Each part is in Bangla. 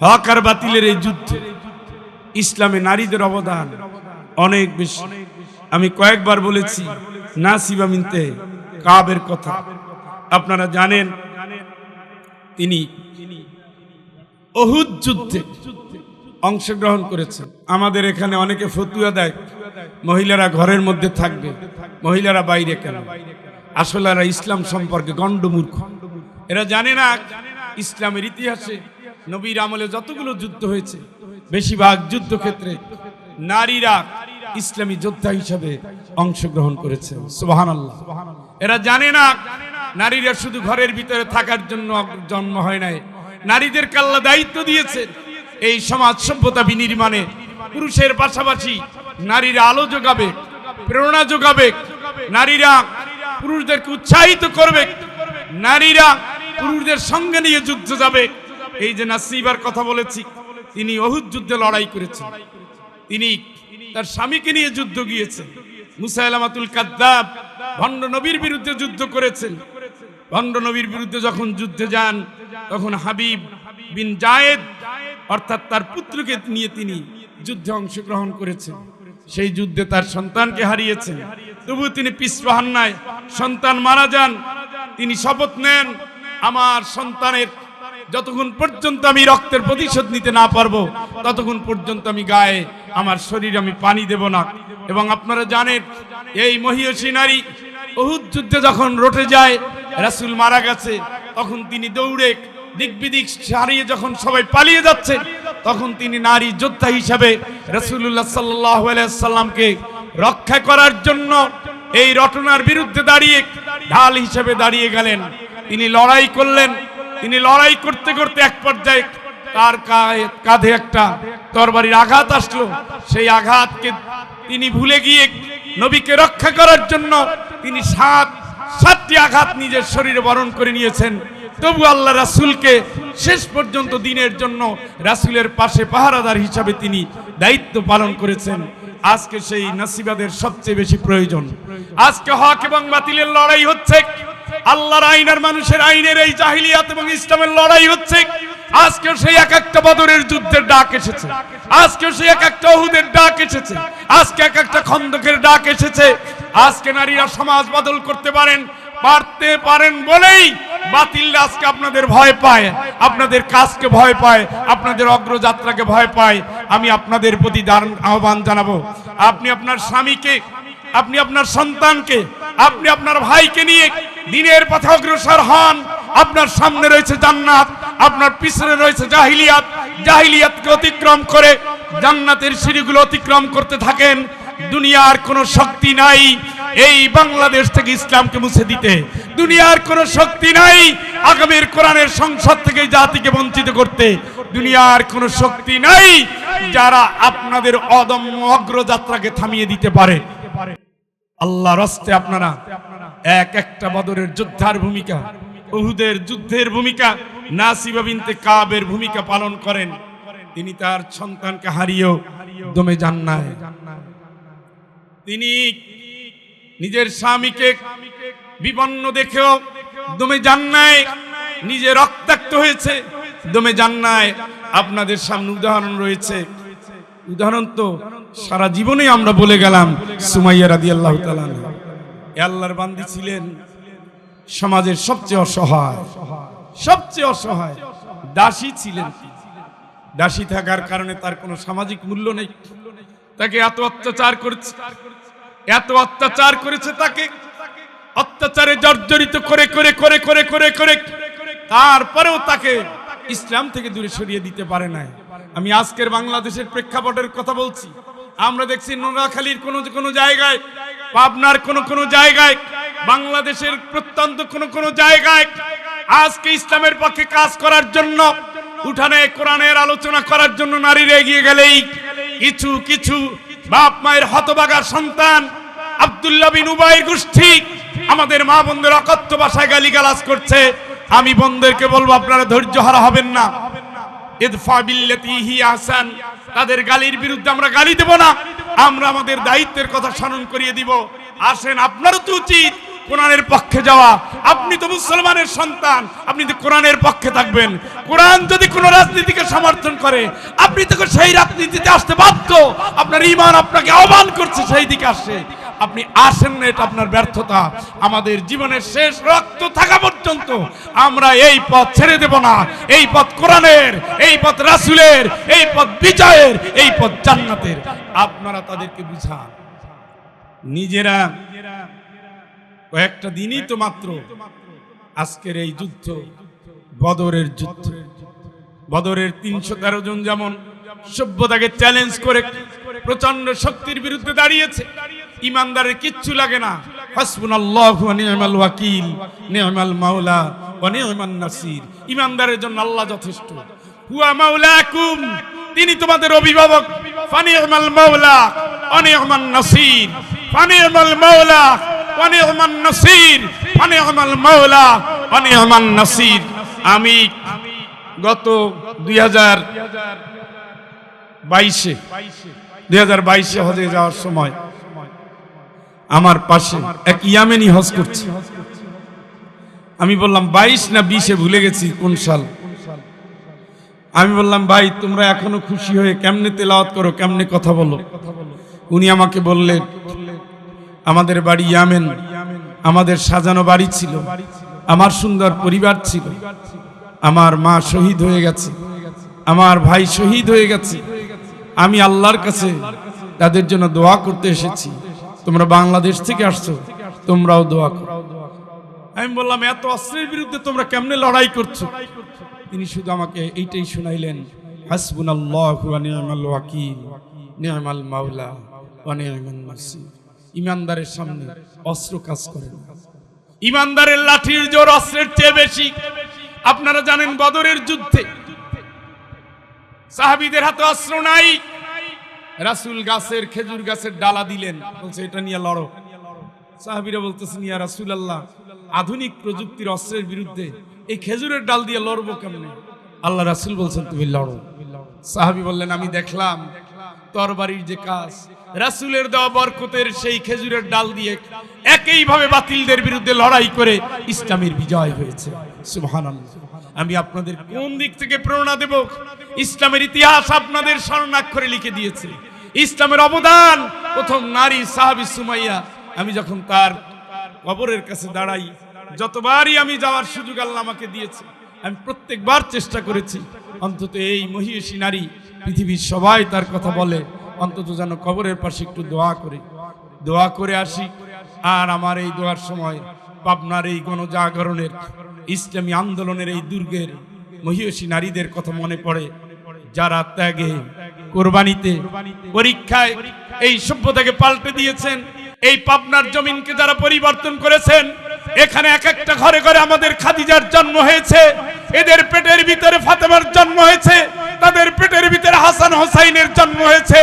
হক আর বাতিলের এই যুদ্ধে ইসলামে নারীদের অবদান অনেক বেশি। আমি কয়েকবার বলেছি নাসিবা বিনতে কাবের কথা, আপনারা জানেন তিনি উহুদ যুদ্ধে অংশগ্রহণ করেছেন। আমাদের এখানে অনেকে ফতুয়া দেয় মহিলারা ঘরের মধ্যে থাকবে, মহিলারা বাইরে কেন? আসলে এরা ইসলাম সম্পর্কে গণ্ডমূর্খ। এরা জানে না ইসলামের ইতিহাসে নবীর আমলে যতগুলো যুদ্ধ হয়েছে বেশিরভাগ যুদ্ধক্ষেত্রে নারীরা ইসলামী যোদ্ধা হিসাবে অংশগ্রহণ করেছে। সুবহানাল্লাহ। এরা জানে না নারীরা শুধু ঘরের ভিতরে থাকার জন্য জন্ম হয় নাই, নারীদেরকে আল্লাহ দায়িত্ব দিয়েছে এই সমাজ সভ্যতা বিনির্মাণে। পুরুষের পাশাপাশি নারীরা আলো যোগাবে, প্রেরণা যোগাবে, নারীরা পুরুষদেরকে উৎসাহিত করবে, নারীরা পুরুষদের সঙ্গে নিয়ে যুদ্ধ যাবে। এই যে নাসিবার কথা বলেছি, তিনি উহুদ যুদ্ধে লড়াই করেছেন। তিনি তার স্বামীকে নিয়ে যুদ্ধ গিয়েছেন। মুসাইলামাতুল কাযযাব ভণ্ড নবীর বিরুদ্ধে যুদ্ধ করেছেন। ভণ্ড নবীর বিরুদ্ধে যখন যুদ্ধে যান তখন হাবিব বিন জায়েদ অর্থাৎ তার পুত্রকে নিয়ে তিনি যুদ্ধে অংশগ্রহণ করেছেন। সেই যুদ্ধে তার সন্তানকে হারিয়েছেন, তবু তিনি পিছপা হন নাই। সন্তান মারা যান, তিনি শপথ নেন আমার সন্তানের যতক্ষণ পর্যন্ত আমি রক্তের প্রতিশোধ নিতে না পারবো ততক্ষণ পর্যন্ত আমি গায়ে আমার শরীরে আমি পানি দেব না। এবং আপনারা জানেন এই মহিষী নারী উহুদ যুদ্ধে যখন রটে যায় রাসূল মারা গেছে, তখন তিনি দৌড়ে দিক বিদিক হারিয়ে যখন সবাই পালিয়ে যাচ্ছে তখন তিনি নারী যোদ্ধা হিসাবে রাসূলুল্লাহ সাল্লাল্লাহু আলাইহি সাল্লামকে রক্ষা করার জন্য এই রটনার বিরুদ্ধে দাঁড়িয়ে ঢাল হিসেবে দাঁড়িয়ে গেলেন। তিনি লড়াই করলেন। তিনি লড়াই করতে করতে এক পর্যায়ে তার কাঁধে একটা তরবারির আঘাত আসলো। সেই আঘাতকে তিনি ভুলে গিয়ে নবীকে রক্ষা করার জন্য তিনি সাতটি আঘাত নিজের শরীরে বরণ করে নিয়েছেন। তবু আল্লাহ রাসূলকে শেষ পর্যন্ত দিনের জন্য রাসূলের পাশে পাহারাদার হিসাবে তিনি দায়িত্ব পালন করেছেন। আজকে সেই নাসিবাদের সবচেয়ে বেশি প্রয়োজন। আজকে হক এবং বাতিলের লড়াই হচ্ছে, আল্লাহর আইন আর মানুষের আইনের এই জাহিলিয়াত এবং ইসলামের লড়াই হচ্ছে। আজকে সেই এক একটা বদরের যুদ্ধের ডাক এসেছে, আজকে সেই এক একটা উহুদের ডাক এসেছে, আজকে এক একটা খন্দকের ডাক এসেছে। আজকে নারীরা সমাজ বদল করতে পারতে পারেন বলেই বাতিলরা আজকে আপনাদের ভয় পায়, আপনাদের কাজকে ভয় পায়, আপনাদের অগ্রযাত্রাকে ভয় পায়। আমি আপনাদের প্রতি আহ্বান জানাবো, আপনি আপনার স্বামীকে, আপনি আপনার সন্তানকে, আপনি আপনার ভাইকে নিয়ে দিনের পথে অগ্রসর হন। আপনার সামনে রয়েছে জান্নাত, আপনার পিছনে রয়েছে জাহিলিয়াত। জাহিলিয়াতকে অতিক্রম করে জান্নাতের সিঁড়িগুলো অতিক্রম করতে থাকেন। দুনিয়ার কোনো শক্তি নাই এই বাংলাদেশ থেকে ইসলামকে মুছে দিতে, দুনিয়ার কোনো শক্তি নাই আগামীর কোরআনের সংসদ থেকে জাতিকে বঞ্চিত করতে, দুনিয়ার কোনো শক্তি নাই যারা আপনাদের অদম্য অগ্রযাত্রাকে থামিয়ে দিতে পারে। আল্লাহর রাস্তায় আপনারা এক একটা বদরের যোদ্ধার ভূমিকা, উহুদের যুদ্ধের ভূমিকা, নাসিবা বিনতে কাবের ভূমিকা পালন করেন। তিনি তার সন্তানকে হারিয়েও দমে যান নাই। তিনি নিজের স্বামীকে বিপন্ন দেখেও দমে যান নাই। নিজে রক্তাক্ত হয়েছে, দমে যান নাই। আপনাদের সামনে উদাহরণ রয়েছে, উদাহরণ তো সারা জীবনে আমরা বলে গেলাম। সুমাইয়া রাদিয়াল্লাহু তাআলা আল্লাহর বান্দি ছিলেন, সমাজের সবচেয়ে অসহায়, সবচেয়ে অসহায় দাসী ছিলেন। দাসী থাকার কারণে তার কোনো সামাজিক মূল্য নেই। তাকে এত অত্যাচার করেছে, এত অত্যাচার করেছে, তাকে অত্যাচারে জর্জরিত করে করে করে করে করে করে তারপরেও তাকে ইসলাম থেকে দূরে সরিয়ে দিতে পারে নাই। আমি আজকের বাংলাদেশের প্রেক্ষাপটের কথা বলছি। আমরা দেখছি নোয়াখালীর কোনো জায়গায়, পাবনার কোনো জায়গায়, বাংলাদেশের প্রত্যন্ত কোনো জায়গায় আজকে ইসলামের পক্ষে কাজ করার জন্য, উঠানে কোরআনের আলোচনা করার জন্য নারীরা এগিয়ে গেলেই কিছু কিছু বাপ মায়ের হতভাগা সন্তান আব্দুল্লাহ বিন উবাইর গোষ্ঠী আমাদের মা বোনদের অকথ্য ভাষায় গালিগালাজ করছে। আমি বোনদেরকে বলবো আপনারা ধৈর্য হারা হবেন না। ইদফা বিল্লাতি হিয়া আহসান, তাদের গালির বিরুদ্ধে আমরা গালি দেব না, আমরা আমাদের দায়িত্বের কথা স্মরণ করিয়ে দিব। আসেন, আপনারও তো উচিত কোরআনের পক্ষে যাওয়া। আপনি তো মুসলমানের সন্তান, আপনি তো কোরআনের পক্ষে থাকবেন। কোরআন যদি কোনো রাজনীতিকে সমর্থন করে, আপনি তো সেই রাজনীতিতে আসতে বাধ্য। আপনার ঈমান আপনাকে আহ্বান করছে সেই দিকে আসছে, আপনি আসেন না, এটা আপনার ব্যর্থতা। আমাদের জীবনের শেষ রক্ত থাকা পর্যন্ত আমরা এই পথ ছেড়ে দেব না। এই পথ কোরআনের, এই পথ রাসূলের, এই পথ বিজয়ের, এই পথ জান্নাতের। আপনারা তাদেরকে বুঝান। নিজেরা কয়েকটা দিনই তো মাত্র আজকের এই যুদ্ধ, বদরের যুদ্ধ। বদরের 313 জন যেমন সভ্যতাকে চ্যালেঞ্জ করে প্রচন্ড শক্তির বিরুদ্ধে দাঁড়িয়েছে, ইমানদারের কিচ্ছু লাগে না। হাসবুনাল্লাহু ওয়া নি'মাল ওয়াকিল, নি'মাল মাওলা ওয়া নি'মান নাসির। ইমানদারের জন্য আল্লাহ যথেষ্ট। হুয়া মাওলাকুম, তিনি তোমাদের অভিভাবক। ফানি'মাল মাওলা ওয়া নি'মান নাসির, ফানি'মাল মাওলা ওয়া নি'মান নাসির, ফানি'মাল মাওলা ওয়া নি'মান নাসির। আমি গত 2022 হজে যাওয়ার সময় আমার পাশে এক ইয়ামেনি হজ করছে। আমি বললাম 22 না 20 ভুলে গেছি কোন সাল। আমি বললাম, ভাই তোমরা এখনো খুশি হয়ে কেমনে তেলাওয়াত করো, কেমনে কথা বলো? উনি আমাকে বললেন, আমাদের বাড়ি ইয়ামেন, আমাদের সাজানো বাড়ি ছিল, আমার সুন্দর পরিবার ছিল, আমার মা শহীদ হয়ে গেছে, আমার ভাই শহীদ হয়ে গেছে, আমি আল্লাহর কাছে তাদের জন্য দোয়া করতে এসেছি। তোমরা বাংলাদেশ থেকে আসছো, তোমরাও দোয়া করো। আমি বললাম, এত অস্ত্রের বিরুদ্ধে তোমরা কেমনে লড়াই করছো? তিনি শুধু আমাকে এইটাই শুনাইলেন, হাসবুনাল্লাহু ওয়া নি'মাল ওয়াকিল, নি'মাল মাওলা ওয়া নি'মান নাসির। ইমানদারের সামনে অস্ত্র কাজ করে না। ইমানদারের লাঠির জোর অস্ত্রের চেয়ে বেশি। আপনারা জানেন বদরের যুদ্ধে সাহাবীদের হাতে অস্ত্র নাই। রাসূল গাছের, খেজুর গাছের ডালা দিলেন, বলছে এটা নিয়ে লড়ো। সাহাবীরা বলতেছেন, ইয়া রাসূলুল্লাহ, আধুনিক প্রযুক্তির অস্ত্রের বিরুদ্ধে এই খেজুরের ডাল দিয়ে লড়বো কেমনে? আল্লাহ রাসূল বলছেন তুমি লড়ো। সাহাবী বললেন, আমি দেখলাম তরবারির যে কাজ, রাসূলের দেওয়া বরকতের সেই খেজুরের ডাল দিয়ে একইভাবে বাতিলদের বিরুদ্ধে লড়াই করে ইসলামের বিজয় হয়েছে। সুবহানাল্লাহ। আমি আপনাদের কোন দিক থেকে প্রেরণা দেব? ইসলামের ইতিহাস আপনাদের স্বর্ণাক্ষরে লিখে দিয়েছে। ইসলামের অবদান, প্রথম নারী সাহাবী সুমাইয়া। আমি যখন তার কবরের কাছে দাঁড়াই, যতবারই আমি যাওয়ার সুযোগ আল্লাহ আমাকে দিয়েছে, আমি প্রত্যেকবার চেষ্টা করেছি অন্তত এই মহিষী নারী, পৃথিবীর সবাই তার কথা বলে, অন্তত যেন কবরের পাশে একটু দোয়া করে আসি। আর আমার এই দোয়ার সময় পাবনার এই গণজাগরণের, ইসলামী আন্দোলনের এই দুর্গের মহিষী নারীদের কথা মনে পড়ে, যারা ত্যাগে, কোরবানিতে, পরীক্ষায় এই সভ্যতাকে পাল্টে দিয়েছেন। এই পাবনার জমিনকে যারা পরিবর্তন করেছেন। এখানে এক একটা ঘরে ঘরে আমাদের খাদিজার জন্ম হয়েছে, এদের পেটের ভিতরে ফাতেমার জন্ম হয়েছে, তাদের পেটের ভিতরে হাসান হোসাইনের জন্ম হয়েছে।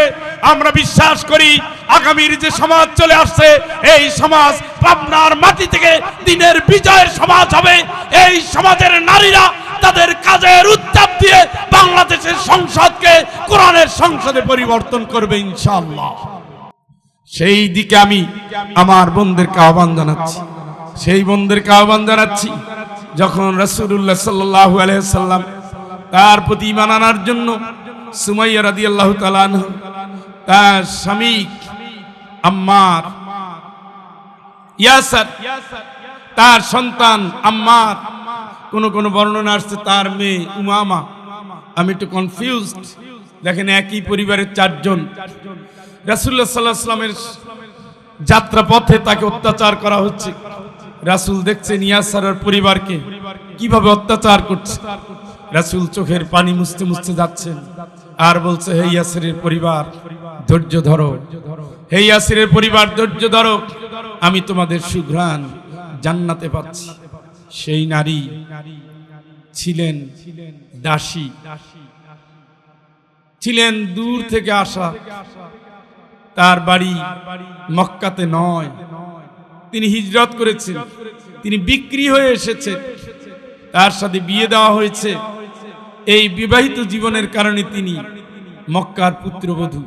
আমরা বিশ্বাস করি আগামীর যে সমাজ চলে আসছে, এই সমাজ পাবনার মাটি থেকে দিনের বিজয়ের সমাজ হবে। এই সমাজের নারীরা তাদের কাজের উত্তাপ দিয়ে বাংলাদেশের সংসদকে কোরআনের সংসদে পরিবর্তন করবে ইনশাআল্লাহ। সেই দিকে আমি আমার বোনদেরকে আহ্বান জানাচ্ছি, সেই বোনদেরকে আহ্বান জানাচ্ছি, যখন রাসূলুল্লাহ সাল্লাল্লাহু আলাইহি ওয়াসাল্লাম তার প্রতি ঈমান আনার জন্য সুমাইয়া রাদিয়াল্লাহু তাআলা আনহা, তার স্বামী আম্মার, ইয়াসার, তার সন্তান আম্মার, কোন বর্ণনা আসছে তার মেয়ে উমামা। আমি একটু কনফিউজড। দেখেন, একই পরিবারের 4 জন। রাসূলুল্লাহ সাল্লাল্লাহু আলাইহি ওয়াসাল্লামের যাত্রা পথে তাকে অত্যাচার করা হচ্ছে। রাসূল দেখছেন ইয়াসারের পরিবারকে কিভাবে অত্যাচার করছে। রাসূল চোখের পানি মুছতে মুছতে যাচ্ছেন আর বলছে, হে ইয়াসিরের পরিবার ধৈর্য ধরো, হে ইয়াসিরের পরিবার ধৈর্য ধরো, আমি তোমাদের সুঘ্রাণ জান্নাতে পাচ্ছি। সেই নারী ছিলেন দাসী, ছিলেন দূর থেকে আসা, তার বাড়ি মক্কাতে নয়, তিনি হিজরত করেছেন, তিনি বিক্রি হয়ে এসেছেন, তার সাথে বিয়ে দেওয়া হয়েছে। এই বিবাহিত জীবনের কারণে তিনি মক্কার পুত্রবধূ।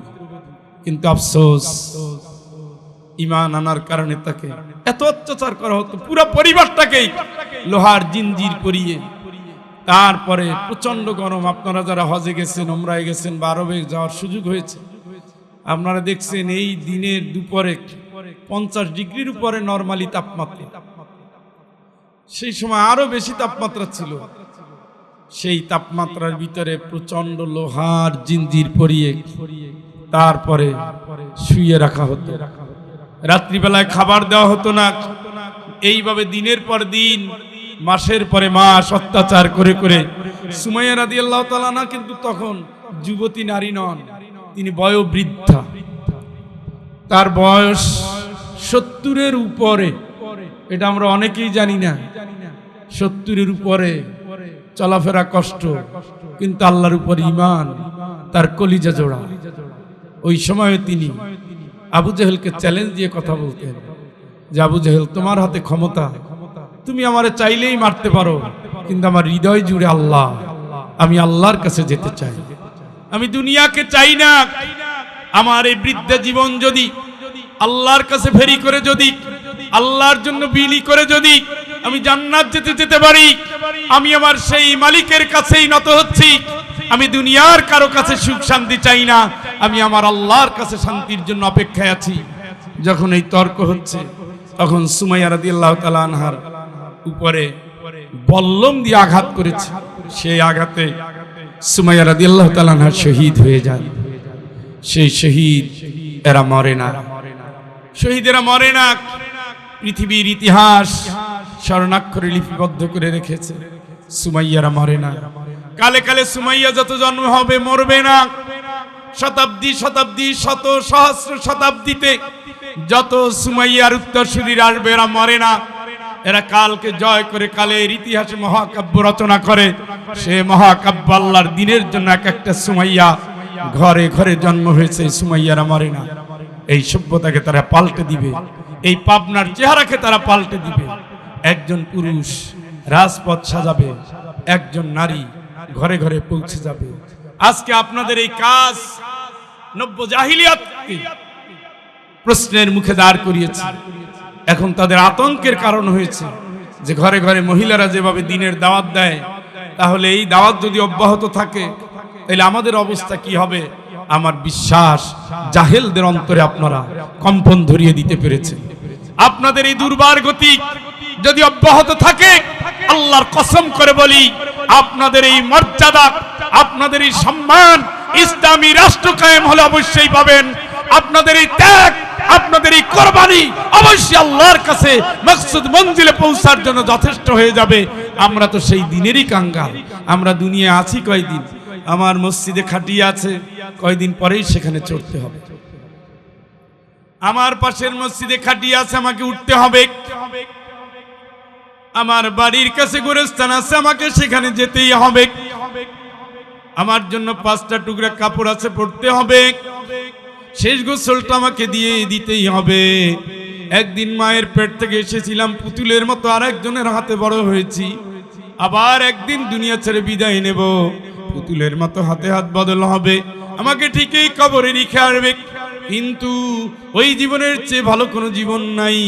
কিন্তু আফসোস, ঈমান আনার কারণে তাকে এত অত্যাচার করা হতো, পুরো পরিবারটাকেই লোহার জিনজির পরিয়ে। তারপরে প্রচন্ড গরম, আপনারা যারা হজে গেছেন, ওমরায় গেছেন বা আরবে যাওয়ার সুযোগ হয়েছে, আপনারা দেখছেন এই দিনের দুপুরে 50 ডিগ্রির উপরে নরমালি তাপমাত্রা, সেই সময় আরো বেশি তাপমাত্রা ছিল। সেই তাপমাত্রার ভিতরে প্রচন্ড লোহার জিনজির পরিয়ে তারপরে শুয়ে রাখা হতো। রাত্রিবেলায় খাবার দেওয়া হতো না। এইভাবে দিনের পর দিন, মাসের পরে মাস অত্যাচার করে করে সুমাইয়া রাদিয়াল্লাহু তাআলা আনহা কিন্তু তখন যুবতী নারী নন, তিনি বয়োবৃদ্ধা। তার বয়স 70-এর উপরে, এটা আমরা অনেকেই জানি না। 70-এর উপরে, চলাফেরা কষ্ট, কিন্তু আল্লাহর উপর ঈমান, তার কলিজা জোড়া। ওই সময়ে তিনি আবু জেহেলকে চ্যালেঞ্জ দিয়ে কথা বলতেন যে, আবু জেহেল, তোমার হাতে ক্ষমতা, তুমি আমারে চাইলেই মারতে পারো, কিন্তু আমার হৃদয় জুড়ে আল্লাহ, আমি আল্লাহর কাছে যেতে চাই, আমি দুনিয়াকে চাই না। আমার এই বৃদ্ধ জীবন যদি আল্লাহর কাছে ফেরি করে, যদি আল্লাহর জন্য বিলি করে যদি আমি জান্নাত যেতে পারি, আমি আমার সেই মালিকের কাছেই নত হচ্ছি। আমি দুনিয়ার কারো কাছে সুখ শান্তি চাই না, আমি আমার আল্লাহর কাছে শান্তির জন্য অপেক্ষায় আছি। যখন এই তর্ক হচ্ছে, তখন সুমাইয়া রাদিয়াল্লাহু তাআলা আনহার উপরে বল্লম দিয়ে আঘাত করেছে। সেই আঘাতে সুমাইয়া রাদিয়াল্লাহু তাআলা আনহা শহীদ হয়ে যায়। সেই শহীদ এরা মরে না, শহীদেরা মরে না। পৃথিবীর ইতিহাস স্বর্ণাক্ষরে লিপিবদ্ধ করে রেখেছে, সুমাইয়ারা মরে না। কালে কালে সুমাইয়া যত জন্ম হবে মরবে না। শতাব্দী শতাব্দী, শত সহস্র শতাব্দীতে যত সুমাইয়ার উত্তরসূরিরা আসবে, এরা মরে না। এরা কালকে জয় করে কালের ইতিহাসে মহাকাব্য রচনা করে। সে মহাকাব্য আল্লাহর দিনের জন্য এক একটা সুমাইয়া ঘরে ঘরে জন্ম হয়েছে। সুমাইয়ারা মরে না। এই সভ্যতাকে তারা পাল্টে দিবে, এই পাবনার চেহারাকে তারা পাল্টে দিবে। একজন পুরুষ রাজপথ সাজাবে, একজন নারী ঘরে ঘরে পৌঁছে যাবে। আজকে আপনাদের এই কাজ নব্য জাহিলিয়াতকে প্রশ্নের মুখে দাঁড় করিয়েছে। এখন তাদের আতঙ্কের কারণ হয়েছে যে ঘরে ঘরে মহিলারা যেভাবে দিনের দাওয়াত দেয়, তাহলে এই দাওয়াত যদি অব্যাহত থাকে, তাহলে আমাদের অবস্থা কি হবে? আমার বিশ্বাস জাহেলদের অন্তরে আপনারা কম্পন ধরিয়ে দিতে পেরেছেন। আপনাদের এই দুর্বার গতি যদি অব্যাহত থাকে, আল্লাহর কসম করে বলি, আপনাদের এই মর্যাদা, আপনাদের এই সম্মান ইসলামী রাষ্ট্র কায়েম হলে অবশ্যই পাবেন। আপনাদের এই ত্যাগ, আপনাদের এই কোরবানি অবশ্যই আল্লাহর কাছে মাকসুদ মঞ্জিলে পৌঁছার জন্য যথেষ্ট হয়ে যাবে। আমরা তো সেই দিনেরই কাঙ্গাল। আমরা দুনিয়া আছি কয়দিন, আমার মসজিদে খাটিয়ে আছে, কয়দিন পরেই সেখানে চড়তে হবে। আমার পাশের মসজিদে খাটিয়ে আছে, আমাকে উঠতে হবে। আমার বাড়ির কাছে গোরস্থান আছে, আমাকে সেখানে যেতেই হবে। আমার জন্য 5টা টুকরা কাপড় আছে, পরতে হবে। শেষ গোসলটা আমাকে দিয়ে দিতেই হবে। একদিন মায়ের পেট থেকে এসেছিলাম পুতুলের মতো, আর একজনের হাতে বড় হয়েছি। আবার একদিন দুনিয়া ছেড়ে বিদায় নেব, পুতুলের মতো হাতে হাত বদল হবে। আমাকে ঠিকই কবরে রেখে আসবে, কিন্তু ওই জীবনের চেয়ে ভালো কোনো জীবন নাই।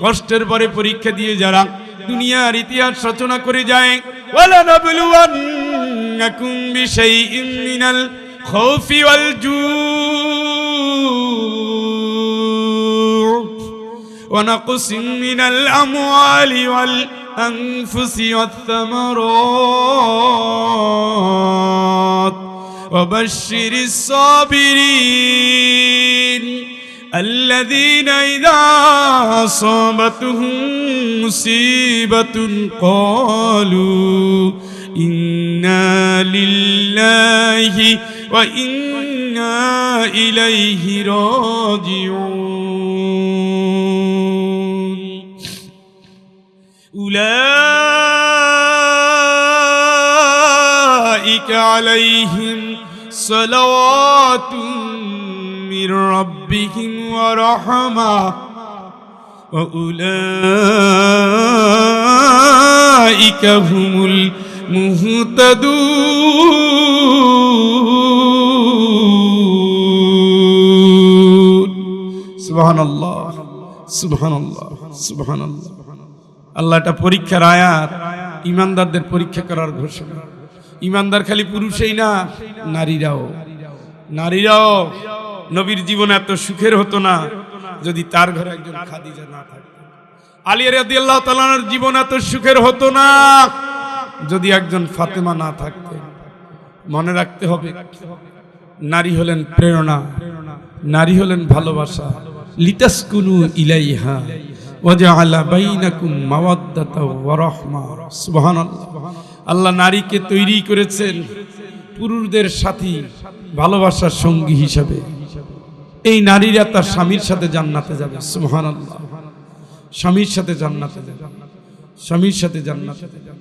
কষ্টের পরে পরীক্ষা দিয়ে যারা দুনিয়ার ইতিহাস রচনা করে যায়, ওয়ালা নাবলুওয়ান্নাকুম বিশাইইম মিনাল খাউফি ওয়াল জূ' ওয়া নাকসিম মিনাল আমওয়ালি ওয়াল আনফুসি ওয়াত থামারাত ওয়া বাশশিরিস সাবিরিন الذين إذا أصابتهم مصيبة قالوا إنا لله وإنا إليه راجعون أولئك عليهم صلوات من ربهم ورحمة وأولئك هم المهتدون سبحان الله। সুবহানাল্লাহ সুবহানাল্লাহ। আল্লাহ এটা পরীক্ষার আয়াত, ইমানদারদের পরীক্ষা করার ঘোষণা। ইমানদার খালি পুরুষই না, নারীরাও। নবীর জীবন এত সুখের হতো না যদি তার ঘরে একজন খাদিজা না থাকতো। আলী রাদিয়াল্লাহু তাআলা আনহুর জীবন এত সুখের হতো না যদি একজন ফাতেমা না থাকতেন। মনে রাখতে হবে, নারী হলেন প্রেরণা, নারী হলেন ভালোবাসা। লিতাসকুনু ইলাইহা ওয়া জাআলা বাইনাকুম মাওয়াদ্দাতা ওয়া রাহমা। সুবহানাল্লাহ। আল্লাহ নারীকে তৈরি করেছেন পুরুষদের সাথী, ভালোবাসার সঙ্গী হিসাবে। এই নারীরা তার স্বামীর সাথে জান্নাতে যাবে। সুবহানাল্লাহ। স্বামীর সাথে জান্নাতে যাবে, স্বামীর সাথে জান্নাতে যাবে।